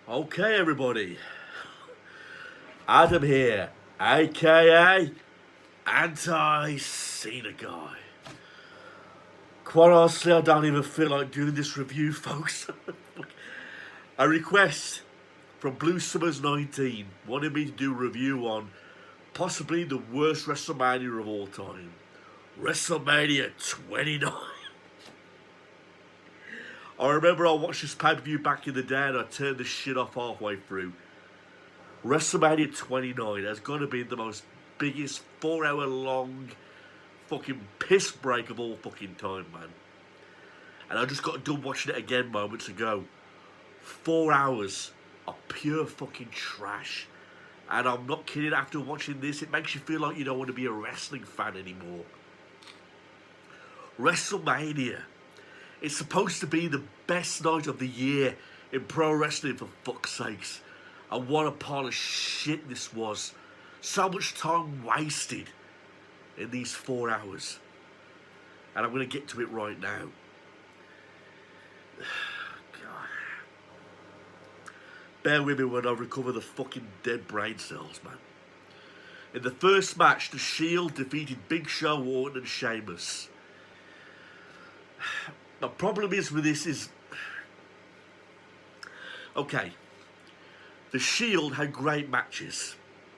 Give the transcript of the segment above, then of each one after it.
Okay, everybody. Adam here, aka Anti-Cena Guy. Quite honestly, I don't even feel like doing this review, folks. A request from Blue Summers 19 wanted me to do a review on possibly the worst WrestleMania of all time, WrestleMania 29. I remember I watched this pay-per-view back in the day and I turned this shit off halfway through. WrestleMania 29 has got to be the most biggest 4 hour long fucking piss break of all fucking time, man. And I just got done watching it again moments ago. 4 hours of pure fucking trash. And I'm not kidding, after watching this, it makes you feel like you don't want to be a wrestling fan anymore. WrestleMania. It's supposed to be the best night of the year in pro wrestling, for fuck's sakes. And what a pile of shit this was. So much time wasted in these 4 hours. And I'm going to get to it right now. God. Bear with me when I recover the fucking dead brain cells, man. In the first match, The Shield defeated Big Show, Orton and Sheamus. The problem is with this is... Okay. The Shield had great matches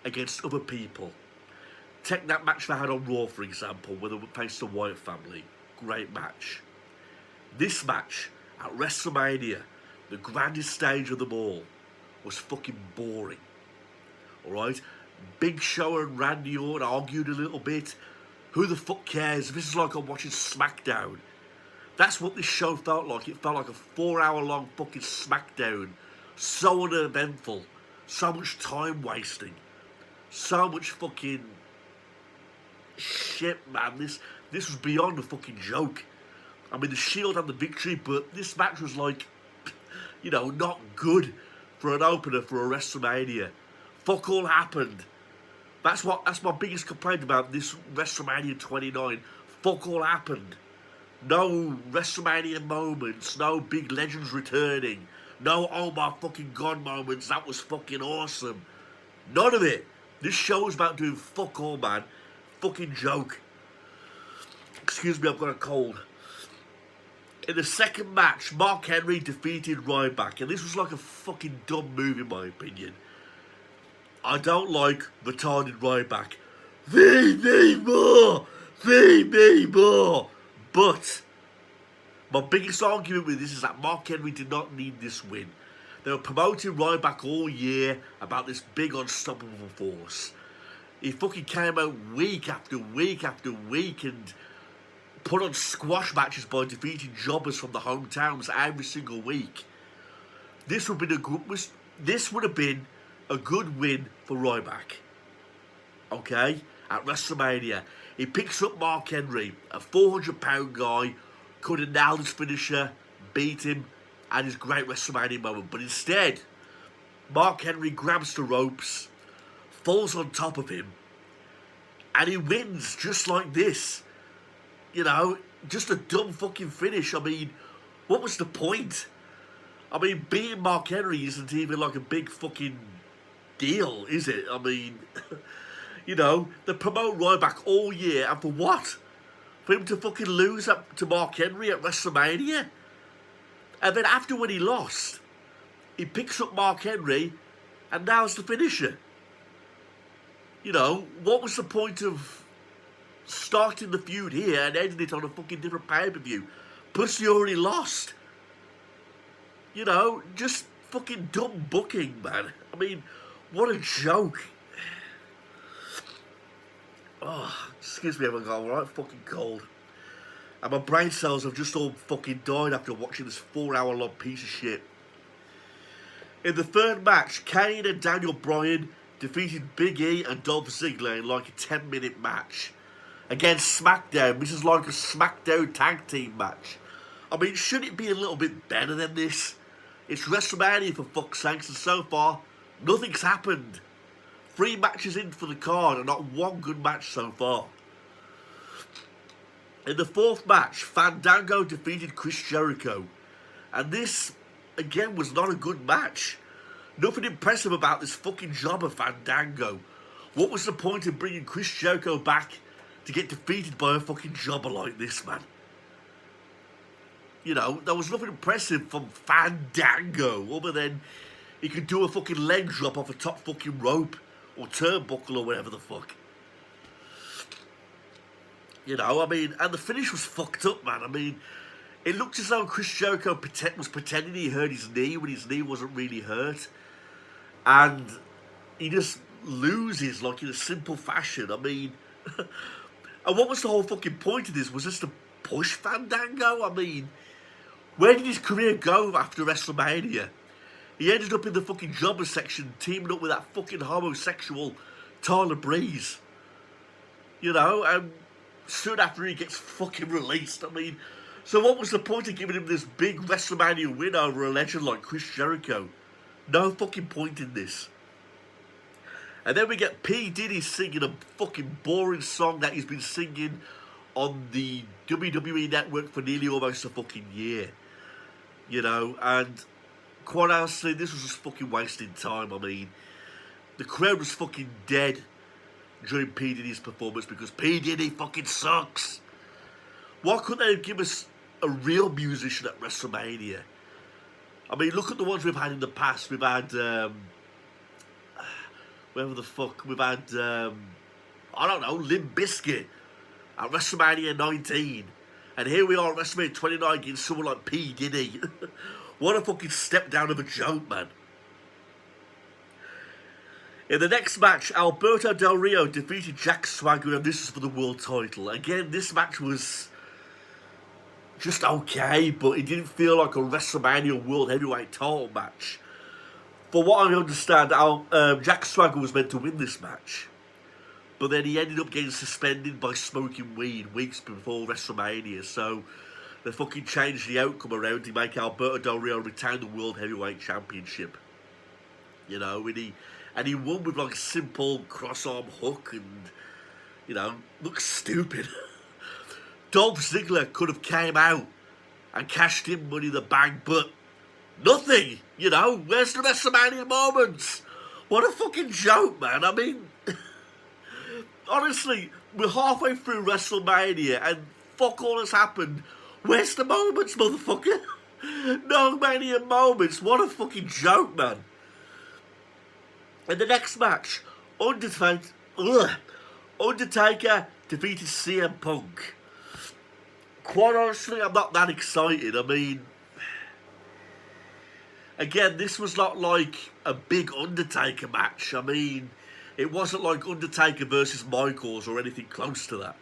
against other people. Take that match they had on Raw, for example, where they faced the Wyatt family. Great match. This match at WrestleMania, the grandest stage of them all, was fucking boring. Alright? Big Show and Randy Orton argued a little bit. Who the fuck cares? This is like I'm watching SmackDown. That's what this show felt like. It felt like a 4 hour long fucking SmackDown. So uneventful. So much time wasting. So much fucking shit, man. This was beyond a fucking joke. I mean, the Shield had the victory, but this match was like, you know, not good for an opener for a WrestleMania. Fuck all happened. That's my biggest complaint about this WrestleMania 29. Fuck all happened. No WrestleMania moments, no big legends returning, no oh my fucking god moments, that was fucking awesome. None of it. This show is about doing fuck all, man. Fucking joke. Excuse me, I've got a cold. In the second match, Mark Henry defeated Ryback, and this was like a fucking dumb move in my opinion. I don't like retarded Ryback. Feed me more! Feed me more! But my biggest argument with this is that Mark Henry did not need this win. They were promoting Ryback all year about this big unstoppable force. He fucking came out week after week after week and put on squash matches by defeating jobbers from the hometowns every single week. This would have been a good win for Ryback. Okay? At WrestleMania. He picks up Mark Henry, a 400-pound guy, could have nailed his finisher, beat him, and his great WrestleMania moment. But instead, Mark Henry grabs the ropes, falls on top of him, and he wins just like this. You know, just a dumb fucking finish. I mean, what was the point? I mean, beating Mark Henry isn't even like a big fucking deal, is it? I mean... You know, they promote Ryback all year, and for what? For him to fucking lose to Mark Henry at WrestleMania? And then after when he lost, he picks up Mark Henry, and now's the finisher. You know, what was the point of starting the feud here and ending it on a fucking different pay-per-view? Plus you already lost. You know, just fucking dumb booking, man. I mean, what a joke. Oh, excuse me, I've got a right fucking cold. And my brain cells have just all fucking died after watching this 4 hour long piece of shit. In the third match, Kane and Daniel Bryan defeated Big E and Dolph Ziggler in like a 10-minute match. Against SmackDown, this is like a SmackDown tag team match. I mean, should it be a little bit better than this? It's WrestleMania for fuck's sakes, and so far, nothing's happened. 3 matches in for the card and not one good match so far. In the fourth match, Fandango defeated Chris Jericho. And this, again, was not a good match. Nothing impressive about this fucking job of Fandango. What was the point of bringing Chris Jericho back to get defeated by a fucking jobber like this, man? You know, there was nothing impressive from Fandango other than he could do a fucking leg drop off a top fucking rope or turnbuckle or whatever the fuck. You know, I mean, and the finish was fucked up, man. I mean, it looked as though Chris Jericho was pretending he hurt his knee when his knee wasn't really hurt. And he just loses, like, in a simple fashion. I mean, and what was the whole fucking point of this? Was this to push Fandango? I mean, where did his career go after WrestleMania? He ended up in the fucking jobber section teaming up with that fucking homosexual Tyler Breeze. You know, and soon after he gets fucking released. I mean, so what was the point of giving him this big WrestleMania win over a legend like Chris Jericho? No fucking point in this. And then we get P. Diddy singing a fucking boring song that he's been singing on the WWE Network for nearly almost a fucking year. You know, and quite honestly, this was just fucking wasting time. I mean, the crowd was fucking dead during P. Diddy's performance because P. Diddy fucking sucks. Why couldn't they give us a real musician at WrestleMania? I mean, look at the ones we've had in the past. We've had, whatever the fuck, we've had, I don't know, Limp Bizkit at WrestleMania 19. And here we are at WrestleMania 29 getting someone like P. Diddy. What a fucking step down of a joke, man. In the next match, Alberto Del Rio defeated Jack Swagger, and this is for the world title. Again, this match was just okay, but it didn't feel like a WrestleMania World Heavyweight title match. For what I understand, Jack Swagger was meant to win this match, but then he ended up getting suspended by smoking weed weeks before WrestleMania, so they fucking changed the outcome around to make Alberto Del Rio retain the World Heavyweight Championship. You know, and he won with like a simple cross-arm hook and, you know, looks stupid. Dolph Ziggler could have came out and cashed in Money in the Bank, but nothing, you know. Where's the WrestleMania moments? What a fucking joke, man. I mean, honestly, we're halfway through WrestleMania and fuck all has happened. Where's the moments, motherfucker? No Mania moments. What a fucking joke, man. In the next match, Undertaker defeated CM Punk. Quite honestly, I'm not that excited. I mean, again, this was not like a big Undertaker match. I mean, it wasn't like Undertaker versus Michaels or anything close to that.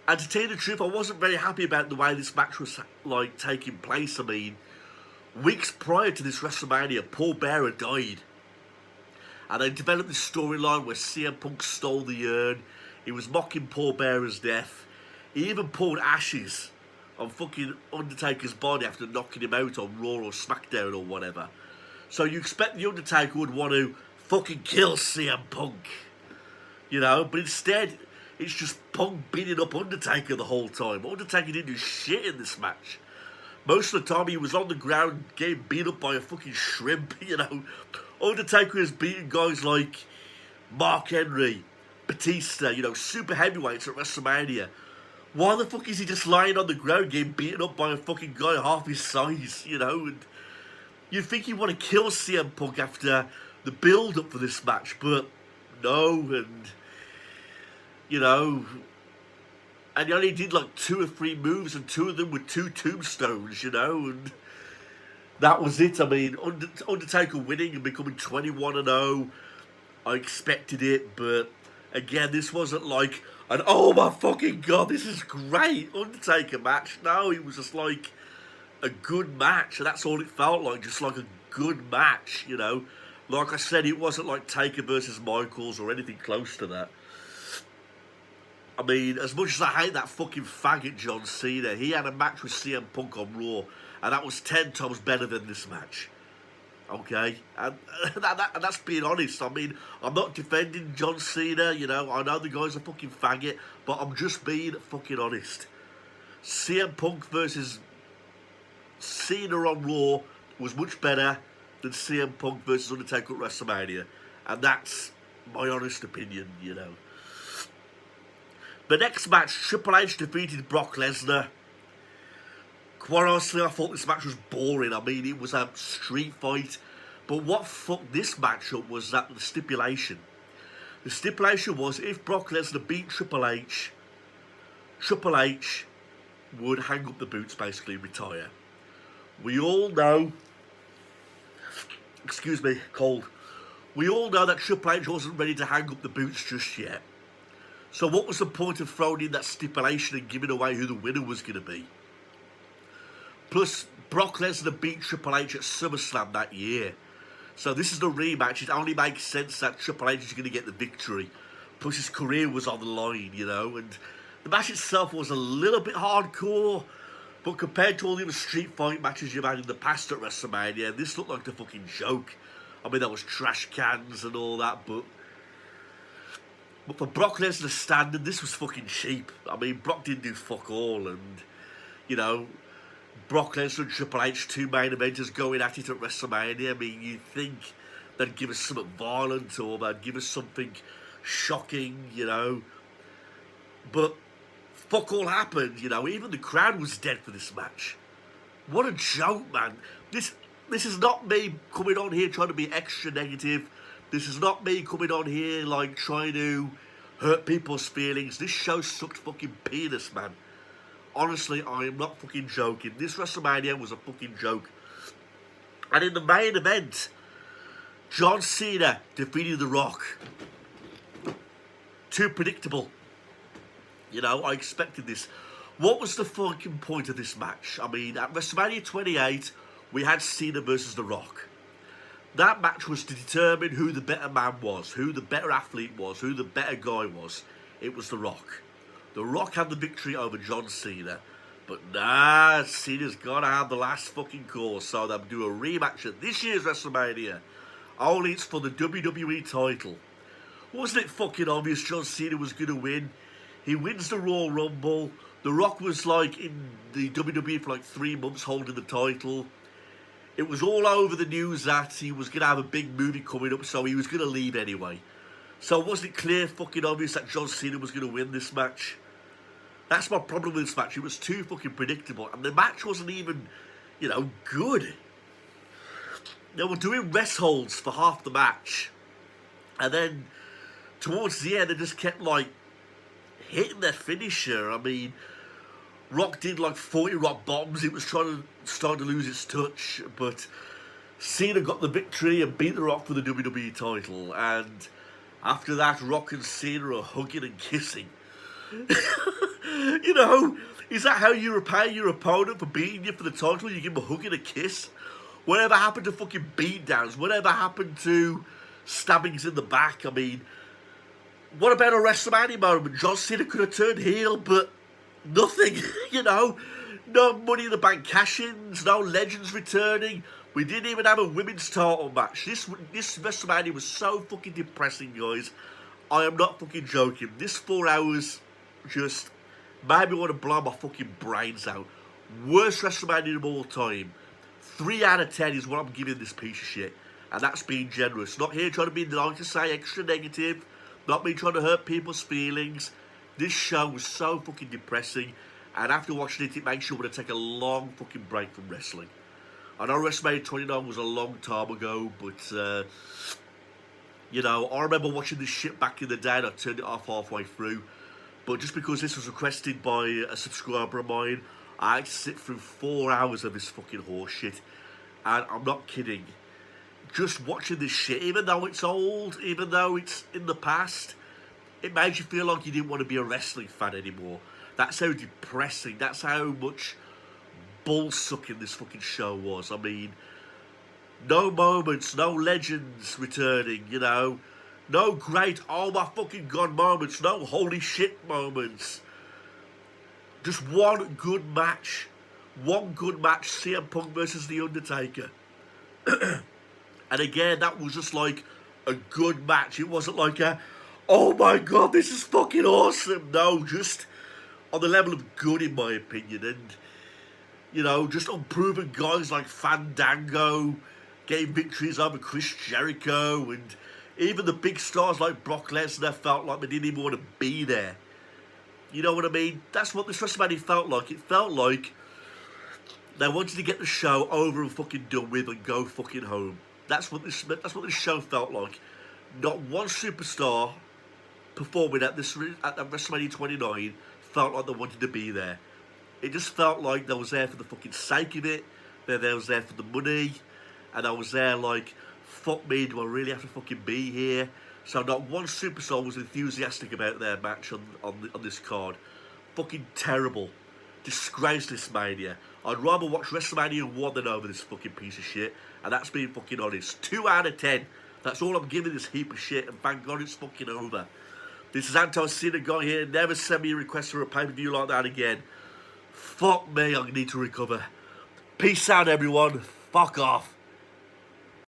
And to tell you the truth, I wasn't very happy about the way this match was like taking place. I mean, weeks prior to this WrestleMania, Paul Bearer died. And they developed this storyline where CM Punk stole the urn. He was mocking Paul Bearer's death. He even poured ashes on fucking Undertaker's body after knocking him out on Raw or SmackDown or whatever. So you expect the Undertaker would want to fucking kill CM Punk. You know, but instead, it's just Punk beating up Undertaker the whole time. Undertaker didn't do shit in this match. Most of the time he was on the ground getting beat up by a fucking shrimp, you know. Undertaker has beaten guys like Mark Henry, Batista, you know, super heavyweights at WrestleMania. Why the fuck is he just lying on the ground getting beaten up by a fucking guy half his size, you know? And you'd think he'd want to kill CM Punk after the build-up for this match, but no, and, you know, and he only did like 2 or 3 moves, and 2 of them were 2 tombstones, you know, and that was it. I mean, Undertaker winning and becoming 21-0, I expected it, but again, this wasn't like an, oh my fucking god, this is great Undertaker match. No, it was just like a good match, and that's all it felt like, just like a good match, you know. Like I said, it wasn't like Taker versus Michaels or anything close to that. I mean, as much as I hate that fucking faggot John Cena, he had a match with CM Punk on Raw, and that was 10 times better than this match. Okay? And that's being honest. I mean, I'm not defending John Cena, you know. I know the guy's a fucking faggot, but I'm just being fucking honest. CM Punk versus Cena on Raw was much better than CM Punk versus Undertaker at WrestleMania. And that's my honest opinion, you know. The next match, Triple H defeated Brock Lesnar. Quite honestly, I thought this match was boring. I mean, it was a street fight. But what fucked this match up was that the stipulation. The stipulation was if Brock Lesnar beat Triple H would hang up the boots, basically, and retire. We all know, excuse me, cold. We all know that Triple H wasn't ready to hang up the boots just yet. So what was the point of throwing in that stipulation and giving away who the winner was going to be? Plus, Brock Lesnar beat Triple H at SummerSlam that year. So this is the rematch. It only makes sense that Triple H is going to get the victory. Plus his career was on the line, you know. And the match itself was a little bit hardcore. But compared to all the other street fight matches you've had in the past at WrestleMania, this looked like a fucking joke. I mean, there was trash cans and all that, but for Brock Lesnar's standard, this was fucking cheap. I mean, Brock didn't do fuck all, and, you know, Brock Lesnar and Triple H, two main eventers going at it at WrestleMania. I mean, you'd think they'd give us something violent or they'd give us something shocking, you know. But fuck all happened, you know. Even the crowd was dead for this match. What a joke, man. This is not me coming on here trying to be extra negative. This is not me coming on here, like, trying to hurt people's feelings. This show sucked fucking penis, man. Honestly, I am not fucking joking. This WrestleMania was a fucking joke. And in the main event, John Cena defeated The Rock. Too predictable. You know, I expected this. What was the fucking point of this match? I mean, at WrestleMania 28, we had Cena versus The Rock. That match was to determine who the better man was, who the better athlete was, who the better guy was. It was The Rock. The Rock had the victory over John Cena. But nah, Cena's got to have the last fucking call. So they'll do a rematch at this year's WrestleMania. Only it's for the WWE title. Wasn't it fucking obvious John Cena was going to win? He wins the Royal Rumble. The Rock was like in the WWE for like 3 months holding the title. It was all over the news that he was going to have a big movie coming up, so he was going to leave anyway. So wasn't it clear fucking obvious that John Cena was going to win this match? That's my problem with this match. It was too fucking predictable. And the match wasn't even, you know, good. They were doing rest holds for half the match. And then towards the end, they just kept, like, hitting their finisher. I mean, Rock did like 40 rock bombs. It was starting to lose its touch, but Cena got the victory and beat The Rock for the WWE title. And after that, Rock and Cena are hugging and kissing. You know, is that how you repay your opponent for beating you for the title? You give him a hug and a kiss? Whatever happened to fucking beatdowns? Whatever happened to stabbings in the back? I mean, what about a WrestleMania moment? John Cena could have turned heel, but nothing, you know. No Money in the Bank cash-ins, no legends returning. We didn't even have a women's title match. This WrestleMania was so fucking depressing, guys. I am not fucking joking. This 4 hours just made me want to blow my fucking brains out. Worst WrestleMania of all time. 3 out of 10 is what I'm giving this piece of shit. And that's being generous. Not here trying to be, like to say, extra negative. Not me trying to hurt people's feelings. This show was so fucking depressing, and after watching it, it makes you want to take a long fucking break from wrestling. I know WrestleMania 29 was a long time ago, but, you know, I remember watching this shit back in the day, and I turned it off halfway through. But just because this was requested by a subscriber of mine, I had to sit through 4 hours of this fucking horse shit. And I'm not kidding. Just watching this shit, even though it's old, even though it's in the past, it made you feel like you didn't want to be a wrestling fan anymore. That's how depressing, that's how much bull-sucking this fucking show was. I mean, no moments, no legends returning, you know. No great, oh my fucking god moments, no holy shit moments. Just one good match. One good match, CM Punk versus The Undertaker. And again, that was just like a good match. It wasn't like a, oh my god, this is fucking awesome. No, just on the level of good, in my opinion. And, you know, just unproven guys like Fandango, getting victories over Chris Jericho, and even the big stars like Brock Lesnar felt like they didn't even want to be there. You know what I mean? That's what this WrestleMania felt like. It felt like they wanted to get the show over and fucking done with and go fucking home. That's what this show felt like. Not one superstar performing at WrestleMania 29 felt like they wanted to be there. It just felt like they was there for the fucking sake of it. They was there for the money, and I was there like, fuck me, do I really have to fucking be here? So not one superstar was enthusiastic about their match on this card. Fucking terrible. Disgraceless Mania. I'd rather watch WrestleMania 1 than over this fucking piece of shit. And that's being fucking honest. 2 out of 10. That's all I'm giving this heap of shit. And thank God it's fucking over. This is Anton Cena guy here. Never send me a request for a pay-per-view like that again. Fuck me, I need to recover. Peace out, everyone. Fuck off.